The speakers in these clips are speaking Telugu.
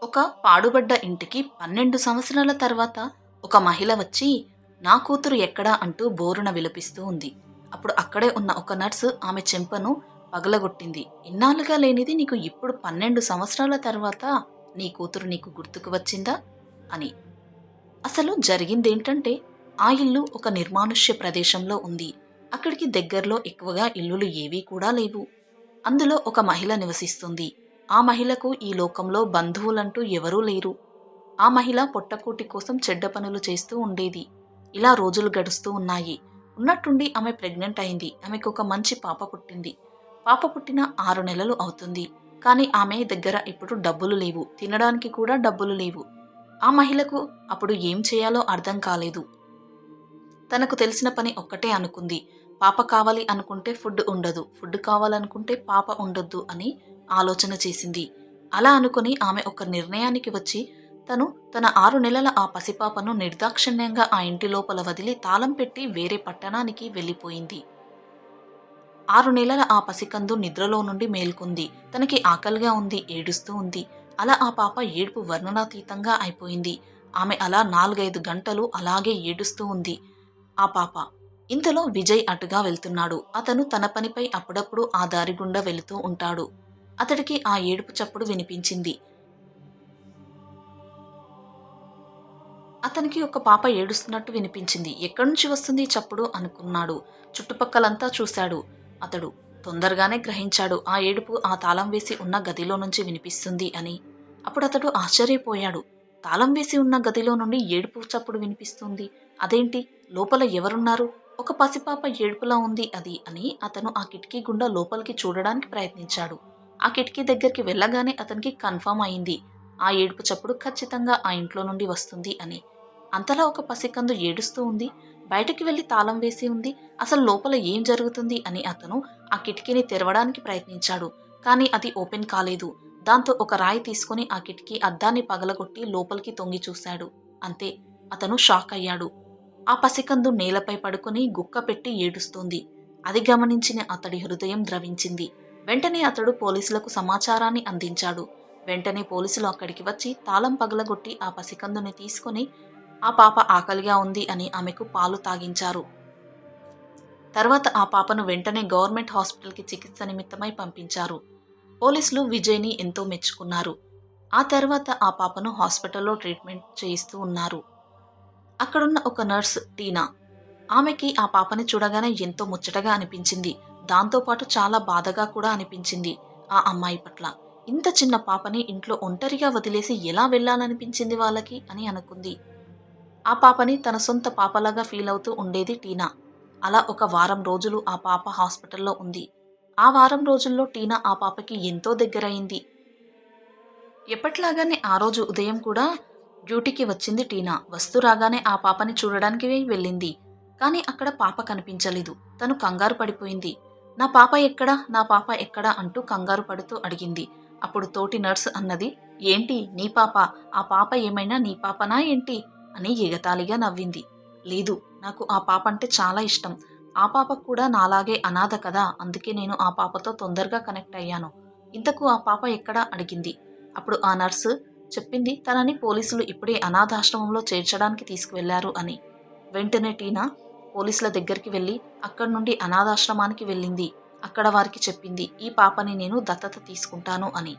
ఒక పాడుబడ్డ ఇంటికి 12 సంవత్సరాల తర్వాత ఒక మహిళ వచ్చి నా కూతురు ఎక్కడా అంటూ బోరున విలపిస్తూ ఉంది. అప్పుడు అక్కడే ఉన్న ఒక నర్సు ఆమె చెంపను పగలగొట్టింది. ఇన్నాళ్ళుగా లేనిది నీకు ఇప్పుడు 12 సంవత్సరాల తర్వాత నీ కూతురు నీకు గుర్తుకు వచ్చిందా అని. అసలు జరిగిందేంటంటే ఆ ఇల్లు ఒక నిర్మానుష్య ప్రదేశంలో ఉంది. అక్కడికి దగ్గరలో ఎక్కువగా ఇల్లులు ఏవీ కూడా లేవు. అందులో ఒక మహిళ నివసిస్తుంది. ఆ మహిళకు ఈ లోకంలో బంధువులంటూ ఎవరూ లేరు. ఆ మహిళ పొట్టకూటి కోసం చెడ్డ పనులు చేస్తూ ఉండేది. ఇలా రోజులు గడుస్తూ ఉన్నాయి. ఉన్నట్టుండి ఆమె ప్రెగ్నెంట్ అయింది. ఆమెకొక మంచి పాప పుట్టింది. పాప పుట్టిన 6 నెలలు అవుతుంది. కానీ ఆమె దగ్గర ఇప్పుడు డబ్బులు లేవు. తినడానికి కూడా డబ్బులు లేవు. ఆ మహిళకు అప్పుడు ఏం చేయాలో అర్థం కాలేదు. తనకు తెలిసిన పని ఒక్కటే అనుకుంది. పాప కావాలి అనుకుంటే ఫుడ్ ఉండదు. ఫుడ్ కావాలనుకుంటే పాప ఉండొద్దు అని ఆలోచన చేసింది. అలా అనుకుని ఆమె ఒక నిర్ణయానికి వచ్చి తన 6 నెలల ఆ పసిపాపను నిర్దాక్షిణ్యంగా ఆ ఇంటి లోపల వదిలి తాళం పెట్టి వేరే పట్టణానికి వెళ్ళిపోయింది. 6 నెలల ఆ పసికందు నిద్రలో నుండి మేల్కొంది. తనకి ఆకలిగా ఉంది, ఏడుస్తూ ఉంది. అలా ఆ పాప ఏడుపు వర్ణనాతీతంగా అయిపోయింది. ఆమె అలా 4-5 గంటలు అలాగే ఏడుస్తూ ఉంది ఆ పాప. ఇంతలో విజయ్ అటుగా వెళ్తున్నాడు. అతను తన పనిపై అప్పుడప్పుడు ఆ దారి గుండా వెళుతూ ఉంటాడు. అతడికి ఆ ఏడుపు చప్పుడు వినిపించింది. అతనికి ఒక పాప ఏడుస్తున్నట్టు వినిపించింది. ఎక్కడ్నుంచి వస్తుంది ఈ చప్పుడు అనుకున్నాడు. చుట్టుపక్కలంతా చూశాడు. అతడు తొందరగానే గ్రహించాడు ఆ ఏడుపు ఆ తాళం వేసి ఉన్న గదిలో నుంచి వినిపిస్తుంది అని. అప్పుడతడు ఆశ్చర్యపోయాడు. తాళం వేసి ఉన్న గదిలో నుండి ఏడుపు చప్పుడు వినిపిస్తుంది. అదేంటి? లోపల ఎవరున్నారు? ఒక పసిపాప ఏడుపులా ఉంది అది అని అతను ఆ కిటికీ గుండా లోపలికి చూడడానికి ప్రయత్నించాడు. ఆ కిటికీ దగ్గరికి వెళ్ళగానే అతనికి కన్ఫర్మ్ అయింది. ఆ ఏడుపు చప్పుడు ఖచ్చితంగా ఆ ఇంట్లో నుండి వస్తుంది అని. అంతలా ఒక పసికందు ఏడుస్తూ ఉంది. బయటికి వెళ్లి తాళం వేసి ఉంది. అసలు లోపల ఏం జరుగుతుంది అని అతను ఆ కిటికీని తెరవడానికి ప్రయత్నించాడు. కానీ అది ఓపెన్ కాలేదు. దాంతో ఒక రాయి తీసుకుని ఆ కిటికీ అద్దాన్ని పగలగొట్టి లోపలికి తొంగి చూశాడు. అంతే, అతను షాక్ అయ్యాడు. ఆ పసికందు నేలపై పడుకుని గుక్క పెట్టి ఏడుస్తోంది. అది గమనించిన అతడి హృదయం ద్రవించింది. వెంటనే అతడు పోలీసులకు సమాచారాన్ని అందించాడు. వెంటనే పోలీసులు అక్కడికి వచ్చి తాళం పగలగొట్టి ఆ పసికందుని తీసుకుని ఆ పాప ఆకలిగా ఉంది అని ఆమెకు పాలు తాగించారు. తర్వాత ఆ పాపను వెంటనే గవర్నమెంట్ హాస్పిటల్కి చికిత్స నిమిత్తమై పంపించారు. పోలీసులు విజయ్ని ఎంతో మెచ్చుకున్నారు. ఆ తర్వాత ఆ పాపను హాస్పిటల్లో ట్రీట్మెంట్ చేయిస్తూ ఉన్నారు. అక్కడున్న ఒక నర్స్ టీనా. ఆమెకి ఆ పాపని చూడగానే ఎంతో ముచ్చటగా అనిపించింది. దాంతోపాటు చాలా బాధగా కూడా అనిపించింది ఆ అమ్మాయి పట్ల. ఇంత చిన్న పాపని ఇంట్లో ఒంటరిగా వదిలేసి ఎలా వెళ్ళాలనిపించింది వాళ్ళకి అని అనుకుంది. ఆ పాపని తన సొంత పాపలాగా ఫీల్ అవుతూ ఉండేది టీనా. అలా ఒక వారం రోజులు ఆ పాప హాస్పిటల్లో ఉంది. ఆ వారం రోజుల్లో టీనా ఆ పాపకి ఎంతో దగ్గరయింది. ఎప్పట్లాగానే ఆ రోజు ఉదయం కూడా డ్యూటీకి వచ్చింది టీనా. వస్తూ రాగానే ఆ పాపని చూడడానికి వెళ్ళింది. కానీ అక్కడ పాప కనిపించలేదు. తను కంగారు పడిపోయింది. నా పాప ఎక్కడా? నా పాప ఎక్కడా? అంటూ కంగారు పడుతూ అడిగింది. అప్పుడు తోటి నర్స్ అన్నది, ఏంటి నీ పాప? ఆ పాప ఏమైనా నీ పాపనా ఏంటి అని ఎగతాళిగా నవ్వింది. లేదు, నాకు ఆ పాప అంటే చాలా ఇష్టం. ఆ పాప కూడా నాలాగే అనాథ కదా, అందుకే నేను ఆ పాపతో తొందరగా కనెక్ట్ అయ్యాను. ఇంతకు ఆ పాప ఎక్కడా అడిగింది. అప్పుడు ఆ నర్సు చెప్పింది తనని పోలీసులు ఇప్పుడే అనాథాశ్రమంలో చేర్చడానికి తీసుకువెళ్లారు అని. వెంటనే టీనా పోలీసుల దగ్గరికి వెళ్లి అక్కడి నుండి అనాథాశ్రమానికి వెళ్ళింది. అక్కడ వారికి చెప్పింది ఈ పాపని నేను దత్తత తీసుకుంటాను అని.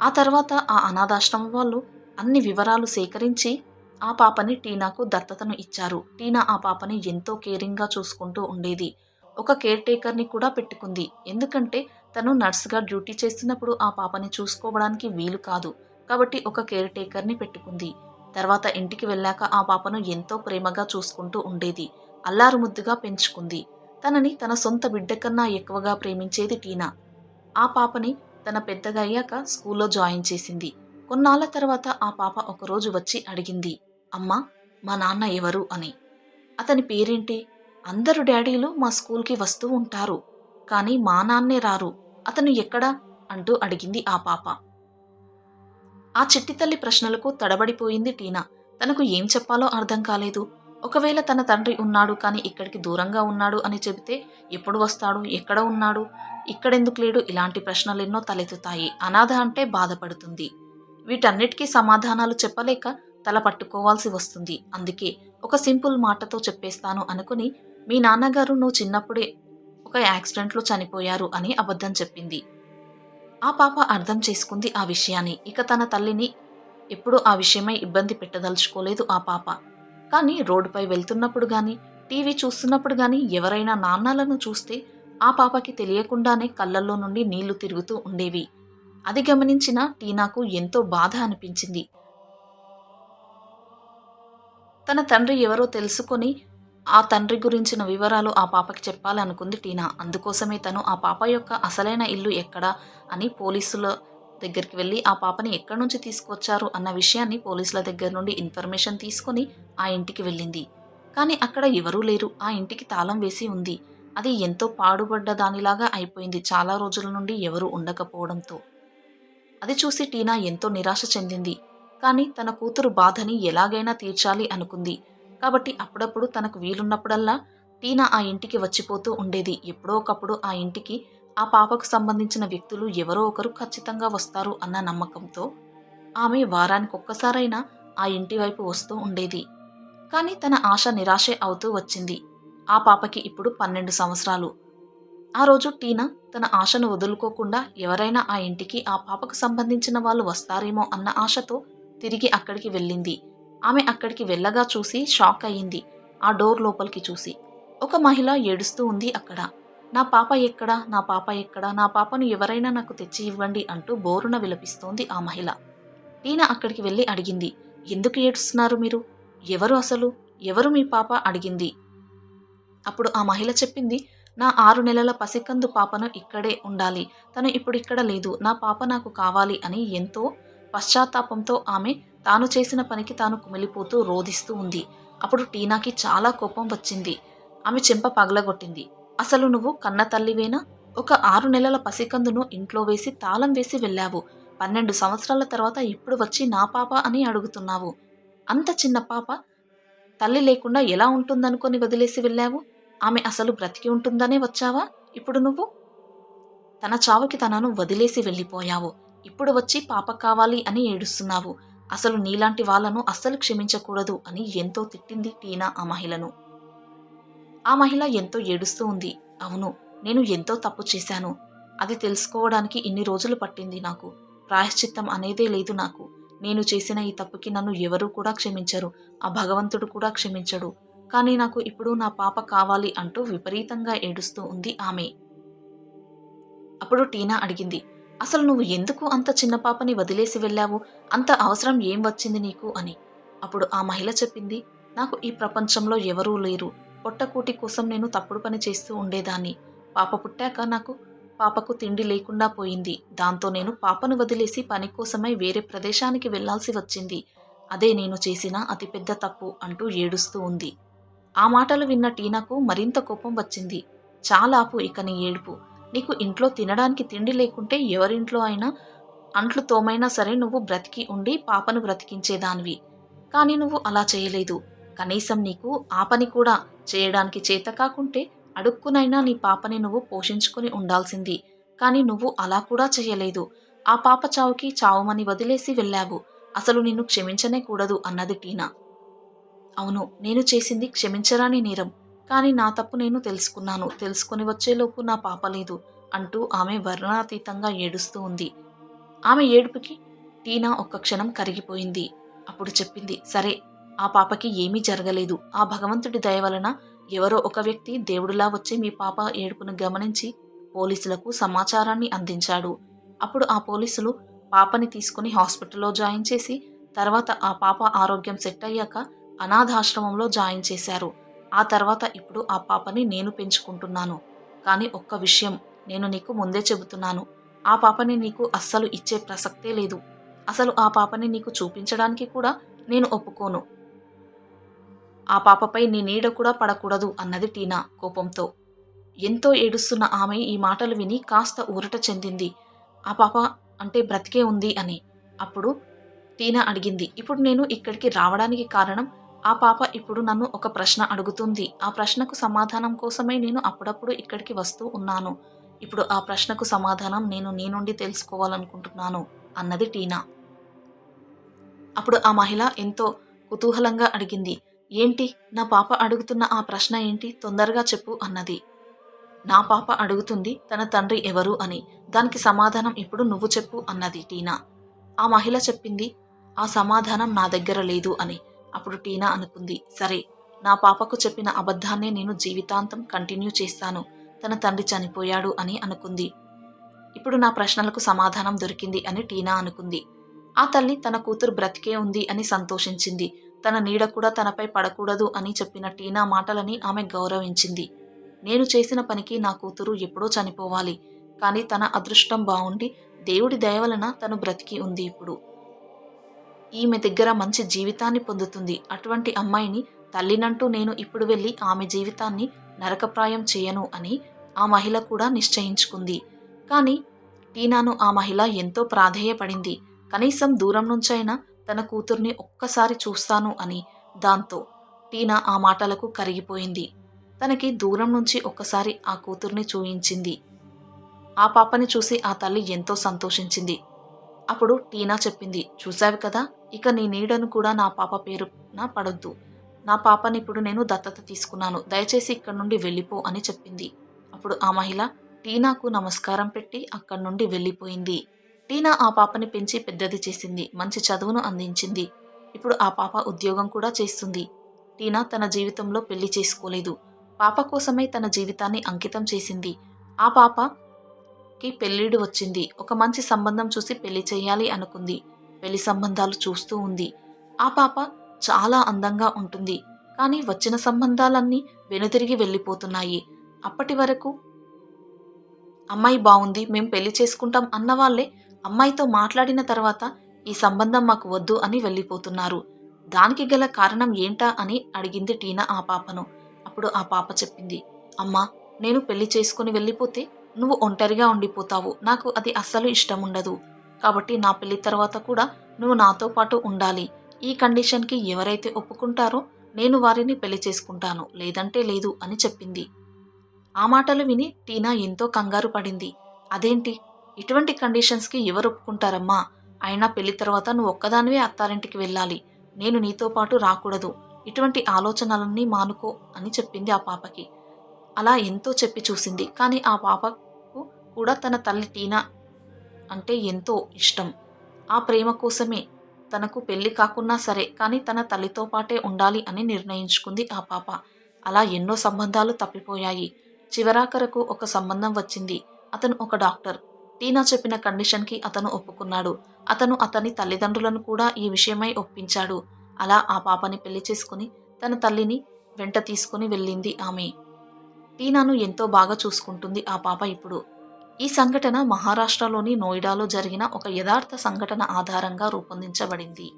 ఆ తర్వాత ఆ అనాథాశ్రమం వాళ్ళు అన్ని వివరాలు సేకరించి ఆ పాపని టీనాకు దత్తతను ఇచ్చారు. టీనా ఆ పాపని ఎంతో కేరింగ్గా చూసుకుంటూ ఉండేది. ఒక కేర్ టేకర్ని కూడా పెట్టుకుంది. ఎందుకంటే తను నర్స్గా డ్యూటీ చేస్తున్నప్పుడు ఆ పాపని చూసుకోవడానికి వీలు కాదు. కాబట్టి ఒక కేర్ టేకర్ని పెట్టుకుంది. తర్వాత ఇంటికి వెళ్ళాక ఆ పాపను ఎంతో ప్రేమగా చూసుకుంటూ ఉండేది. అల్లారు ముద్దుగా పెంచుకుంది. తనని తన సొంత బిడ్డ కన్నా ఎక్కువగా ప్రేమించేది టీనా. ఆ పాపని తన పెద్దగా అయ్యాక స్కూల్లో జాయిన్ చేసింది. కొన్నాళ్ల తర్వాత ఆ పాప ఒకరోజు వచ్చి అడిగింది, అమ్మా, మా నాన్న ఎవరు అని. అతని పేరేంటి? అందరు డాడీలు మా స్కూల్కి వస్తూ ఉంటారు. కానీ మా నాన్నే రారు. అతను ఎక్కడా? అంటూ అడిగింది ఆ పాప. ఆ చిట్టి తల్లి ప్రశ్నలకు తడబడిపోయింది టీనా. తనకు ఏం చెప్పాలో అర్థం కాలేదు. ఒకవేళ తన తండ్రి ఉన్నాడు కానీ ఇక్కడికి దూరంగా ఉన్నాడు అని చెబితే ఎప్పుడు వస్తాడు? ఎక్కడ ఉన్నాడు? ఇక్కడెందుకు లేడు? ఇలాంటి ప్రశ్నలెన్నో తలెత్తుతాయి. అనాథ అంటే బాధపడుతుంది. వీటన్నిటికీ సమాధానాలు చెప్పలేక తల పట్టుకోవాల్సి వస్తుంది. అందుకే ఒక సింపుల్ మాటతో చెప్పేస్తాను అనుకుని మీ నాన్నగారు నువ్వు చిన్నప్పుడే ఒక యాక్సిడెంట్లో చనిపోయారు అని అబద్ధం చెప్పింది. ఆ పాప అర్థం చేసుకుంది ఆ విషయాన్ని. ఇక తన తల్లిని ఎప్పుడూ ఆ విషయమై ఇబ్బంది పెట్టదలుచుకోలేదు ఆ పాప. కానీ రోడ్డుపై వెళ్తున్నప్పుడు గానీ, టీవీ చూస్తున్నప్పుడు గానీ ఎవరైనా నాన్నలను చూస్తే ఆ పాపకి తెలియకుండానే కళ్ళల్లో నుండి నీళ్లు తిరుగుతూ ఉండేవి. అది గమనించిన టీనాకు ఎంతో బాధ అనిపించింది. తన తండ్రి ఎవరో తెలుసుకొని, ఆ తండ్రి గురించిన వివరాలు ఆ పాపకి చెప్పాలనుకుంది టీనా. అందుకోసమే తను ఆ పాప యొక్క అసలైన ఇల్లు ఎక్కడ అని పోలీసుల దగ్గరికి వెళ్లి ఆ పాపని ఎక్కడి నుంచి తీసుకొచ్చారు అన్న విషయాన్ని పోలీసుల దగ్గర నుండి ఇన్ఫర్మేషన్ తీసుకొని ఆ ఇంటికి వెళ్ళింది. కానీ అక్కడ ఎవరూ లేరు. ఆ ఇంటికి తాళం వేసి ఉంది. అది ఎంతో పాడుబడ్డ దానిలాగా అయిపోయింది చాలా రోజుల నుండి ఎవరూ ఉండకపోవడంతో. అది చూసి టీనా ఎంతో నిరాశ చెందింది. కానీ తన కూతురు బాధని ఎలాగైనా తీర్చాలి అనుకుంది. కాబట్టి అప్పుడప్పుడు తనకు వీలున్నప్పుడల్లా టీనా ఆ ఇంటికి వచ్చిపోతూ ఉండేది. ఎప్పుడో ఒకప్పుడు ఆ ఇంటికి ఆ పాపకు సంబంధించిన వ్యక్తులు ఎవరో ఒకరు ఖచ్చితంగా వస్తారు అన్న నమ్మకంతో ఆమె వారానికొక్కసారైనా ఆ ఇంటి వైపు వస్తూ ఉండేది. కానీ తన ఆశ నిరాశే అవుతూ వచ్చింది. ఆ పాపకి ఇప్పుడు 12 సంవత్సరాలు. ఆ రోజు టీనా తన ఆశను వదులుకోకుండా ఎవరైనా ఆ ఇంటికి ఆ పాపకు సంబంధించిన వాళ్ళు వస్తారేమో అన్న ఆశతో తిరిగి అక్కడికి వెళ్ళింది. ఆమె అక్కడికి వెళ్ళగా చూసి షాక్ అయింది. ఆ డోర్ లోపలికి చూసి. ఒక మహిళ ఏడుస్తూ ఉంది అక్కడ. నా పాప ఎక్కడా? నా పాప ఎక్కడా? నా పాపను ఎవరైనా నాకు తెచ్చి ఇవ్వండి అంటూ బోరున విలపిస్తోంది ఆ మహిళ. టీనా అక్కడికి వెళ్లి అడిగింది. ఎందుకు ఏడుస్తున్నారు మీరు? ఎవరు అసలు? ఎవరు మీ పాప? అడిగింది. అప్పుడు ఆ మహిళ చెప్పింది, నా 6 నెలల పసికందు పాపను ఇక్కడే ఉండాలి. తను ఇప్పుడిక్కడ లేదు. నా పాప నాకు కావాలి అని ఎంతో పశ్చాత్తాపంతో ఆమె తాను చేసిన పనికి తాను కుమిలిపోతూ రోదిస్తూ ఉంది. అప్పుడు టీనాకి చాలా కోపం వచ్చింది. ఆమె చెంప పగలగొట్టింది. అసలు నువ్వు కన్న తల్లివేనా? ఒక 6 నెలల పసికందును ఇంట్లో వేసి తాళం వేసి వెళ్ళావు. 12 సంవత్సరాల తర్వాత ఇప్పుడు వచ్చి నా పాప అని అడుగుతున్నావు. అంత చిన్న పాప తల్లి లేకుండా ఎలా ఉంటుందనుకొని వదిలేసి వెళ్ళావు? ఆమె అసలు బ్రతికి ఉంటుందనే వచ్చావా ఇప్పుడు నువ్వు? తన చావుకి తనను వదిలేసి వెళ్ళిపోయావు. ఇప్పుడు వచ్చి పాప కావాలి అని ఏడుస్తున్నావు. అసలు నీలాంటి వాళ్ళను అస్సలు క్షమించకూడదు అని ఎంతో తిట్టింది టీనా ఆ మహిళను. ఆ మహిళ ఎంతో ఏడుస్తూ ఉంది. అవును, నేను ఎంతో తప్పు చేశాను. అది తెలుసుకోవడానికి ఇన్ని రోజులు పట్టింది నాకు. ప్రాయశ్చిత్తం అనేదే లేదు నాకు. నేను చేసిన ఈ తప్పుకి నన్ను ఎవరూ కూడా క్షమించరు. ఆ భగవంతుడు కూడా క్షమించడు. కానీ నాకు ఇప్పుడు నా పాప కావాలి అంటూ విపరీతంగా ఏడుస్తూ ఉంది ఆమె. అప్పుడు టీనా అడిగింది. అసలు నువ్వు ఎందుకు అంత చిన్న పాపని వదిలేసి వెళ్ళావు? అంత అవసరం ఏం వచ్చింది నీకు అని. అప్పుడు ఆ మహిళ చెప్పింది. నాకు ఈ ప్రపంచంలో ఎవరూ లేరు. పొట్టకూటి కోసం నేను తప్పుడు పని చేస్తూ ఉండేదాన్ని. పాప పుట్టాక నాకు పాపకు తిండి లేకుండా పోయింది. దాంతో నేను పాపను వదిలేసి పని కోసమై వేరే ప్రదేశానికి వెళ్లాల్సి వచ్చింది. అదే నేను చేసిన అతిపెద్ద తప్పు అంటూ ఏడుస్తూ ఉంది. ఆ మాటలు విన్న టీనాకు మరింత కోపం వచ్చింది. చాలాపు ఇక నీ ఏడుపు. నీకు ఇంట్లో తినడానికి తిండి లేకుంటే ఎవరింట్లో అయినా అంట్లు తోమైనా సరే నువ్వు బ్రతికి ఉండి పాపను బ్రతికించేదానివి. కానీ నువ్వు అలా చేయలేదు. కనీసం నీకు ఆ పని కూడా చేయడానికి చేత కాకుంటే అడుక్కునైనా నీ పాపని నువ్వు పోషించుకొని ఉండాల్సింది. కానీ నువ్వు అలా కూడా చేయలేదు. ఆ పాప చావుకి చావుమని వదిలేసి వెళ్ళావు. అసలు నిన్ను క్షమించనే కూడదు అన్నది టీనా. అవును, నేను చేసింది క్షమించరాని నేరం. కానీ నా తప్పు నేను తెలుసుకున్నాను. తెలుసుకొని వచ్చేలోపు నా పాప లేదు అంటూ ఆమె వర్ణనాతీతంగా ఏడుస్తూ ఉంది. ఆమె ఏడుపుకి టీనా ఒక్క క్షణం కరిగిపోయింది. అప్పుడు చెప్పింది, సరే, ఆ పాపకి ఏమీ జరగలేదు. ఆ భగవంతుడి దయ వలన ఎవరో ఒక వ్యక్తి దేవుడిలా వచ్చి మీ పాప ఏడుపును గమనించి పోలీసులకు సమాచారాన్ని అందించాడు. అప్పుడు ఆ పోలీసులు పాపని తీసుకుని హాస్పిటల్లో జాయిన్ చేసి తర్వాత ఆ పాప ఆరోగ్యం సెట్ అయ్యాక అనాథాశ్రమంలో జాయిన్ చేశారు. ఆ తర్వాత ఇప్పుడు ఆ పాపని నేను పెంచుకుంటున్నాను. కానీ ఒక్క విషయం నేను నీకు ముందే చెబుతున్నాను. ఆ పాపని నీకు అస్సలు ఇచ్చే ప్రసక్తే లేదు. అసలు ఆ పాపని నీకు చూపించడానికి కూడా నేను ఒప్పుకోను. ఆ పాపపై నీ నీడ కూడా పడకూడదు అన్నది టీనా కోపంతో. ఎంతో ఏడుస్తున్న ఆమె ఈ మాటలు విని కాస్త ఊరట చెందింది. ఆ పాప అంటే బ్రతికే ఉంది అని. అప్పుడు టీనా అడిగింది. ఇప్పుడు నేను ఇక్కడికి రావడానికి కారణం ఆ పాప ఇప్పుడు నన్ను ఒక ప్రశ్న అడుగుతుంది. ఆ ప్రశ్నకు సమాధానం కోసమే నేను అప్పుడప్పుడు ఇక్కడికి వస్తూ ఉన్నాను. ఇప్పుడు ఆ ప్రశ్నకు సమాధానం నేను నీ నుండి తెలుసుకోవాలనుకుంటున్నాను అన్నది టీనా. అప్పుడు ఆ మహిళ ఎంతో కుతూహలంగా అడిగింది. ఏంటి? నా పాప అడుగుతున్న ఆ ప్రశ్న ఏంటి? తొందరగా చెప్పు అన్నది. నా పాప అడుగుతుంది తన తండ్రి ఎవరు అని. దానికి సమాధానం ఇప్పుడు నువ్వు చెప్పు అన్నది టీనా. ఆ మహిళ చెప్పింది, ఆ సమాధానం నా దగ్గర లేదు అని. అప్పుడు టీనా అనుకుంది, సరే, నా పాపకు చెప్పిన అబద్ధాన్నే నేను జీవితాంతం కంటిన్యూ చేస్తాను. తన తండ్రి చనిపోయాడు అని అనుకుంది. ఇప్పుడు నా ప్రశ్నలకు సమాధానం దొరికింది అని టీనా అనుకుంది. ఆ తల్లి తన కూతురు బ్రతికే ఉంది అని సంతోషించింది. తన నీడ కూడా తనపై పడకూడదు అని చెప్పిన టీనా మాటలని ఆమె గౌరవించింది. నేను చేసిన పనికి నా కూతురు ఎప్పుడో చనిపోవాలి. కానీ తన అదృష్టం బావుండి దేవుడి దయ వలన తను బ్రతికి ఉంది ఇప్పుడు. ఈమె దగ్గర మంచి జీవితాన్ని పొందుతుంది. అటువంటి అమ్మాయిని తల్లినంటూ నేను ఇప్పుడు వెళ్లి ఆమె జీవితాన్ని నరకప్రాయం చేయను అని ఆ మహిళ కూడా నిశ్చయించుకుంది. కానీ టీనాను ఆ మహిళ ఎంతో ప్రాధేయపడింది. కనీసం దూరం నుంచైనా తన కూతుర్ని ఒక్కసారి చూస్తాను అని. దాంతో టీనా ఆ మాటలకు కరిగిపోయింది. తనకి దూరం నుంచి ఒక్కసారి ఆ కూతుర్ని చూయించింది. ఆ పాపని చూసి ఆ తల్లి ఎంతో సంతోషించింది. అప్పుడు టీనా చెప్పింది, చూశావు కదా! ఇక నీ నీడను కూడా నా పాప పేరున పడొద్దు. నా పాపనిప్పుడు నేను దత్తత తీసుకున్నాను. దయచేసి ఇక్కడి నుండి వెళ్ళిపో అని చెప్పింది. అప్పుడు ఆ మహిళ టీనాకు నమస్కారం పెట్టి అక్కడి నుండి వెళ్ళిపోయింది. టీనా ఆ పాపని పెంచి పెద్దది చేసింది. మంచి చదువును అందించింది. ఇప్పుడు ఆ పాప ఉద్యోగం కూడా చేస్తుంది. టీనా తన జీవితంలో పెళ్లి చేసుకోలేదు. పాప కోసమై తన జీవితాన్ని అంకితం చేసింది. ఆ పాపకి పెళ్ళీడు వచ్చింది. ఒక మంచి సంబంధం చూసి పెళ్లి చేయాలి అనుకుంది. పెళ్లి సంబంధాలు చూస్తూ ఉంది. ఆ పాప చాలా అందంగా ఉంటుంది. కానీ వచ్చిన సంబంధాలన్నీ వెనుతిరిగి వెళ్ళిపోతున్నాయి. అప్పటి వరకు అమ్మాయి బావుంది, మేం పెళ్లి చేసుకుంటాం అన్నవాళ్ళే అమ్మాయితో మాట్లాడిన తర్వాత ఈ సంబంధం మాకు వద్దు అని వెళ్ళిపోతున్నారు. దానికి గల కారణం ఏంటా అని అడిగింది టీనా ఆ పాపను. అప్పుడు ఆ పాప చెప్పింది, అమ్మా, నేను పెళ్లి చేసుకుని వెళ్ళిపోతే నువ్వు ఒంటరిగా ఉండిపోతావు. నాకు అది అస్సలు ఇష్టముండదు. కాబట్టి నా పెళ్లి తర్వాత కూడా నువ్వు నాతో పాటు ఉండాలి. ఈ కండిషన్‌కి ఎవరైతే ఒప్పుకుంటారో నేను వారిని పెళ్లి చేసుకుంటాను. లేదంటే లేదు అని చెప్పింది. ఆ మాటలు విని టీనా ఎంతో కంగారు పడింది. అదేంటి? ఇటువంటి కండిషన్స్‌కి ఎవరు ఒప్పుకుంటారమ్మా? అయినా పెళ్లి తర్వాత నువ్వు ఒక్కదానివే అత్తారింటికి వెళ్ళాలి. నేను నీతో పాటు రాకూడదు. ఇటువంటి ఆలోచనలన్నీ మానుకో అని చెప్పింది ఆ పాపకి. అలా ఎంతో చెప్పి చూసింది. కానీ ఆ పాపకు కూడా తన తల్లి టీనా అంటే ఎంతో ఇష్టం. ఆ ప్రేమ కోసమే తనకు పెళ్లి కాకున్నా సరే, కానీ తన తల్లితో పాటే ఉండాలి అని నిర్ణయించుకుంది ఆ పాప. అలా ఎన్నో సంబంధాలు తప్పిపోయాయి. చివరాఖరకు ఒక సంబంధం వచ్చింది. అతను ఒక డాక్టర్. టీనా చెప్పిన కండిషన్‌కి అతను ఒప్పుకున్నాడు. అతను అతని తల్లిదండ్రులను కూడా ఈ విషయమై ఒప్పించాడు. అలా ఆ పాపని పెళ్లి చేసుకుని తన తల్లిని వెంట తీసుకొని వెళ్ళింది ఆమె. టీనాను ఎంతో బాగా చూసుకుంటుంది ఆ పాప ఇప్పుడు. ఈ సంఘటన మహారాష్ట్రలోని నోయిడాలో జరిగిన ఒక యథార్థ సంఘటన ఆధారంగా రూపొందించబడింది.